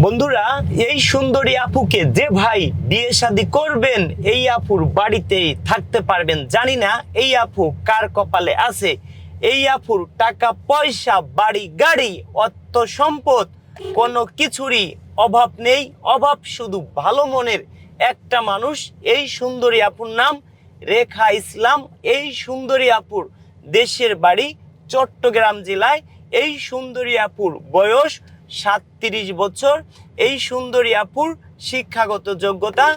বন্ধুরা, এই সুন্দরী আপুকে যে ভাই বিয়ে শাদী করবেন, এই আপুর বাড়িতেই থাকতে পারবেন। জানি না এই আপু কার কপালে আছে। এই আপুর টাকা পয়সা, বাড়ি গাড়ি, অর্থ সম্পদ কোনো কিছুরই অভাব নেই। অভাব শুধু ভালো মনের একটা মানুষ। এই সুন্দরী আপুর নাম রেখা ইসলাম। এই সুন্দরী আপুর দেশের বাড়ি চট্টগ্রাম জেলায়। এই সুন্দরী আপুর বয়স 37 বছর। এই সুন্দরী আপুর শিক্ষাগত যোগ্যতা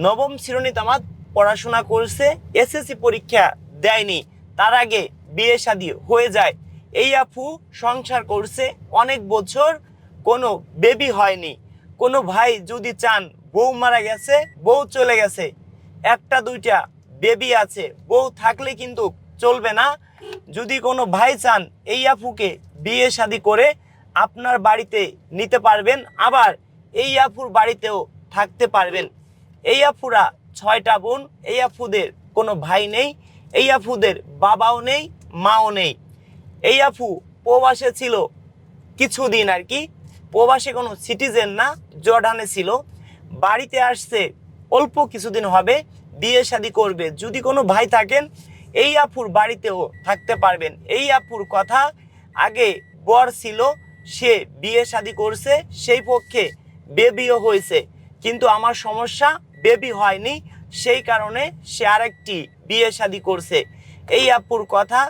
নবম শ্রেণী তামাদ পড়াশোনা করছে, এসএসসি পরীক্ষা দেয়নি, তার আগে বিয়ে শাদী হয়ে যায়। এই আপু সংসার করছে অনেক বছর, কোনো বেবি হয়নি। কোনো ভাই যদি চান, বউ মারা গেছে, বউ চলে গেছে, একটা দুইটা বেবি আছে, বউ থাকলে কিন্তু চলবে না। যদি কোনো ভাই চান এই আপুকে বিয়ে শাদী করে আপনার বাড়িতে নিতে পারবেন, আবার এই আপুর বাড়িতেও থাকতে পারবেন। এই আপুরা 6টা বোন। এই আপুদের কোনো ভাই নেই, এই আপুদের বাবাও নেই, মাও নেই। এই আপু প্রবাসে ছিল কিছুদিন আর কি, প্রবাসে কোনো সিটিজেন না, জর্ডানে ছিল। বাড়িতে আসছে অল্প কিছুদিন হবে, বিয়ে শাদী করবে। যদি কোনো ভাই থাকেন এই আপুর বাড়িতেও থাকতে পারবেন। এই আপুর কথা, আগে বর ছিল, সে বিয়ে শাদী করছে, সেই পক্ষে বেবিও হয়েছে, কিন্তু আমার সমস্যা বেবি হয়নি, সেই কারণে সে আরেকটি বিয়ে শাদী করছে। এই আপুর কথা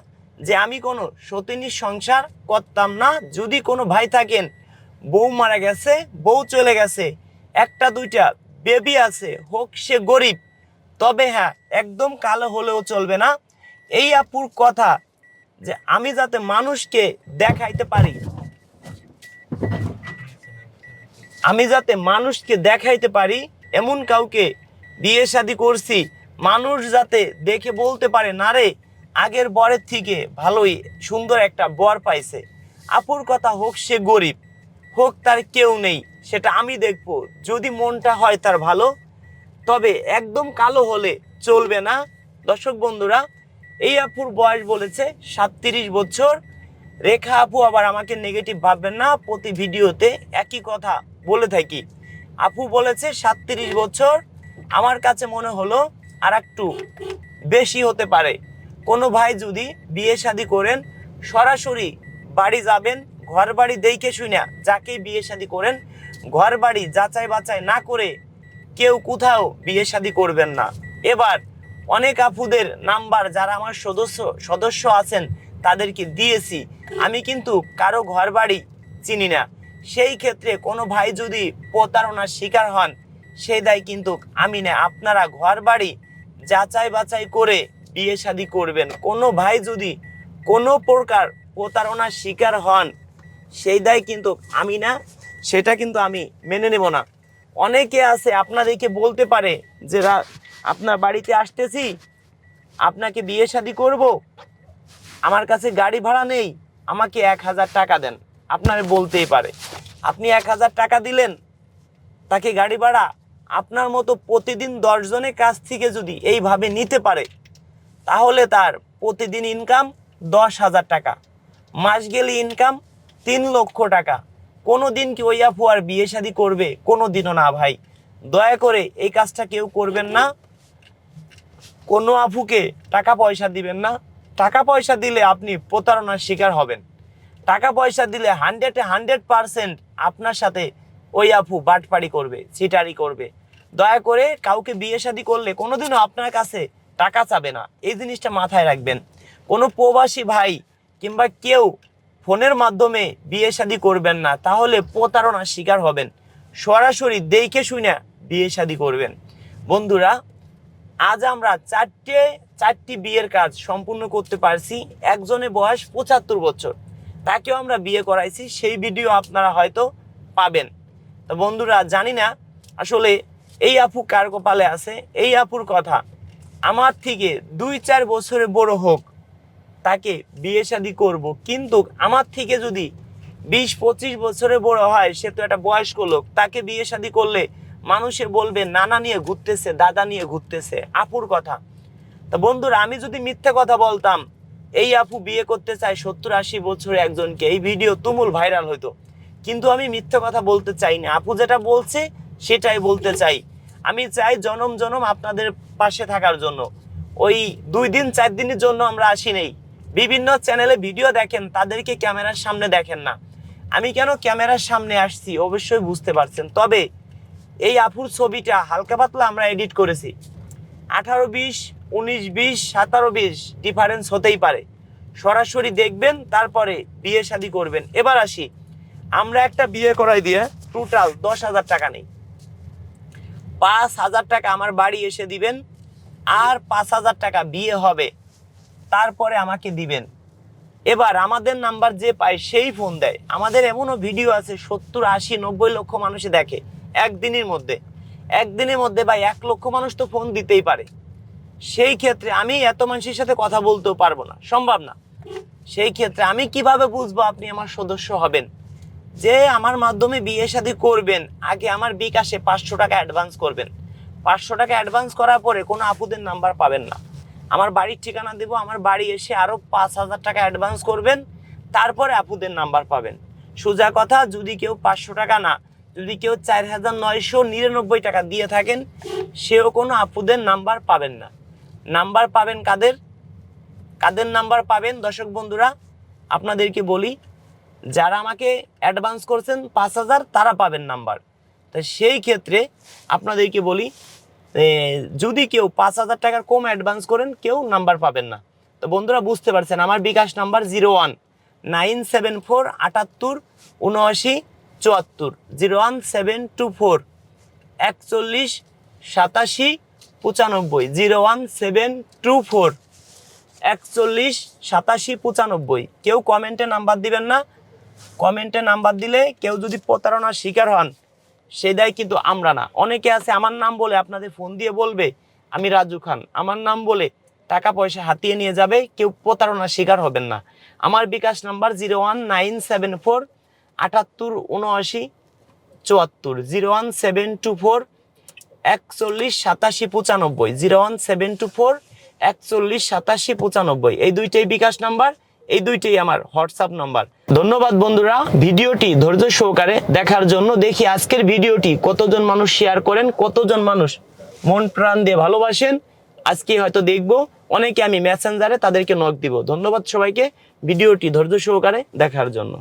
যে আমি কোনো সতিনীর সংসার করতাম না। যদি কোনো ভাই থাকেন, বউ মারা গেছে, বউ চলে গেছে, একটা দুইটা বেবি আছে, হোক সে গরিব, তবে হ্যাঁ একদম কালো হলেও চলবে না। এই আপুর কথা যে আমি যাতে মানুষকে দেখাইতে পারি, আমি যাতে মানুষকে দেখাইতে পারি এমন কাউকে বিয়ে শাদী করছি, মানুষ যাতে দেখে বলতে পারে না রে, আগের বরের থেকে ভালোই সুন্দর একটা বর পাইছে। আপুর কথা, হোক সে গরিব, হোক তার কেউ নেই, সেটা আমি দেখব, যদি মনটা হয় তার ভালো, তবে একদম কালো হলে চলবে না। দর্শক বন্ধুরা, এই আপুর বয়স বলেছে 37 বছর। রেখা আপু আবার আমাকে নেগেটিভ ভাববেন না, প্রতি ভিডিওতে একই কথা বলে থাকি। আপু বলেছে 37 বছর, আমার কাছে মনে হলো আর একটু বেশি হতে পারে। কোনো ভাই যদি বিয়ে শাদী করেন, সরাসরি বাড়ি যাবেন, ঘর বাড়ি দেখে শুনে যাকেই বিয়ে শাদী করেন, ঘর বাড়ি যাচাই বাছাই না করে কেউ কোথাও বিয়ে শাদী করবেন না। এবার অনেক আপুদের নাম্বার যারা আমার সদস্য আছেন তাদেরকে দিয়েছি, আমি কিন্তু কারো ঘর বাড়ি চিনি না। সেই ক্ষেত্রে কোনো ভাই যদি প্রতারণার শিকার হন, সেই দায় কিন্তু আমি না। আপনারা ঘর বাড়ি যাচাই বাছাই করে বিয়ে শাদী করবেন। কোনো ভাই যদি কোনো প্রকার প্রতারণার শিকার হন, সেই দায় কিন্তু আমি না, সেটা কিন্তু আমি মেনে নেব না। অনেকে আছে আপনাদেরকে বলতে পারে যে আপনার বাড়িতে আসতেছি, আপনাকে বিয়ে শাদী করব, আমার কাছে গাড়ি ভাড়া নেই, আমাকে 1000 টাকা দেন। আপনার বলতেই পারে, আপনি 1000 টাকা দিলেন, তাকে গাড়ি ভাড়া আপনার মতো প্রতিদিন 10 জনের কাছ থেকে যদি এইভাবে নিতে পারে, তাহলে তার প্রতিদিন ইনকাম 10,000 টাকা, মাস গেলে ইনকাম 3 লক্ষ টাকা। কোনো দিন কি ওই আপু আর বিয়ে শাদী করবে? কোনো দিনও না ভাই। দয়া করে এই কাজটা কেউ করবেন না। কোনো আপুকে টাকা পয়সা দিবেন না। টাকা পয়সা দিলে আপনি প্রতারণার শিকার হবেন। টাকা পয়সা দিলে 100% আপনার সাথে ওই আপু বাটপাড়ি করবে, চিটারি করবে। দয়া করে কাউকে বিয়ে শাদী করলে কোনোদিনও আপনার কাছে টাকা চাবে না, এই জিনিসটা মাথায় রাখবেন। কোনো প্রবাসী ভাই কিংবা কেউ ফোনের মাধ্যমে বিয়ে শাদী করবেন না, তাহলে প্রতারণার শিকার হবেন। সরাসরি দেখে শুনে বিয়ে শাদী করবেন। বন্ধুরা, আজ আমরা চারটি বিয়ের কাজ সম্পূর্ণ করতে পারছি। একজনের বয়স 75 বছর, তাকেও আমরা বিয়ে করাইছি, সেই ভিডিও আপনারা হয়তো পাবেন। তো বন্ধুরা, জানি না আসলে এই আপু কার কপালে আছে। এই আপুর কথা, আমার থেকে 2-4 বছরের বড় হোক, তাকে বিয়ে শাদী করব, কিন্তু আমার থেকে যদি 20-25 বছরের বড় হয়, সে তো একটা বয়স্ক লোক, তাকে বিয়ে শাদী করলে মানুষে বলবে নানা নিয়ে ঘুরতেছে, দাদা নিয়ে ঘুরতেছে। আপুর কথা। তা বন্ধুরা, আমি যদি মিথ্যে কথা বলতাম, এই আপু বিয়ে করতে চায় 70-80 বছরের একজনকে, এই ভিডিও তুমুল ভাইরাল হইতো। কিন্তু আমি মিথ্যা কথা বলতে চাই না, আপু যেটা বলছে সেটাই বলতে চাই। আমি চাই জনম জনম আপনাদের পাশে থাকার জন্য। ওই 2 দিন 4 দিনের জন্য আমরা আসি নেই। বিভিন্ন চ্যানেলে ভিডিও দেখেন, তাদেরকে ক্যামেরার সামনে দেখেন না। আমি কেন ক্যামেরার সামনে আসছি অবশ্যই বুঝতে পারছেন। তবে এই আপুর ছবিটা হালকা পাতলা আমরা এডিট করেছি। 18-20, 19-20, 17-20 ডিফারেন্স হতেই পারে। সরাসরি দেখবেন, তারপরে বিয়ে শাদী করবেন। এবার আসি, আমরা একটা বিয়ে করাই দিয়ে টোটাল 10,000 টাকা নেই। 5,000 টাকা আমার বাড়ি এসে দিবেন, আর 5,000 টাকা বিয়ে হবে, তারপরে আমাকে দিবেন। এবার আমাদের নাম্বার যে পায় সেই ফোন দেয়। আমাদের এমনও ভিডিও আছে 70, 80, 90 লক্ষ মানুষে দেখে একদিনের মধ্যে। একদিনের মধ্যে ভাই 1 লক্ষ মানুষ তো ফোন দিতেই পারে। সেই ক্ষেত্রে আমি এত মানুষের সাথে কথা বলতেও পারবো না, সম্ভব না। সেই ক্ষেত্রে আমি কিভাবে বুঝবো আপনি আমার সদস্য হবেন? যে আমার মাধ্যমে বিয়ে শাদী করবেন, আগে আমার বিকাশে 500 টাকা অ্যাডভান্স করবেন। 500 টাকা অ্যাডভান্স করার পরে কোনো আপুদের নাম্বার পাবেন না। আমার বাড়ির ঠিকানা দেবো, আমার বাড়ি এসে আরও 5,000 টাকা অ্যাডভান্স করবেন, তারপরে আপুদের নাম্বার পাবেন। সোজা কথা, যদি কেউ 500 টাকা না, যদি কেউ 4,999 টাকা দিয়ে থাকেন, সেও কোনো আপুদের নাম্বার পাবেন না। নাম্বার পাবেন কাদের? কাদের নাম্বার পাবেন দর্শক বন্ধুরা? আপনাদেরকে বলি, যারা আমাকে অ্যাডভান্স করছেন 5,000, তারা পাবেন নাম্বার। তো সেই ক্ষেত্রে আপনাদেরকে বলি, যদি কেউ 5,000 টাকার কম অ্যাডভান্স করেন, কেউ নাম্বার পাবেন না। তো বন্ধুরা বুঝতে পারছেন, আমার বিকাশ নাম্বার 01-974 78 79 74, 01724 41 87 95, 01724 41 87 95। কেউ কমেন্টে নাম্বার দিবেন না। কমেন্টে নাম্বার দিলে কেউ যদি প্রতারণার শিকার হন, সেই দায় কিন্তু আমরা না। অনেকে আছে আমার নাম বলে আপনাদের ফোন দিয়ে বলবে আমি রাজু খান, আমার নাম বলে টাকা পয়সা হাতিয়ে নিয়ে যাবে। কেউ প্রতারণার শিকার হবেন না। আমার বিকাশ নাম্বার 01974 78 79 74, 01724 41 87 95, 01724 41 87 95। এই দুইটাই বিকাশ নাম্বার, এই দুইটাই আমার হোয়াটসঅ্যাপ নাম্বার। ধন্যবাদ বন্ধুরা ভিডিওটি ধৈর্য সহকারে দেখার জন্য। দেখি আজকের ভিডিওটি কতজন মানুষ শেয়ার করেন, কতজন মানুষ মন প্রাণ দিয়ে ভালোবাসেন। আজকে হয়তো দেখবো, অনেকে আমি মেসেঞ্জারে তাদেরকে নক দিব। ধন্যবাদ সবাইকে ভিডিওটি ধৈর্য সহকারে দেখার জন্য।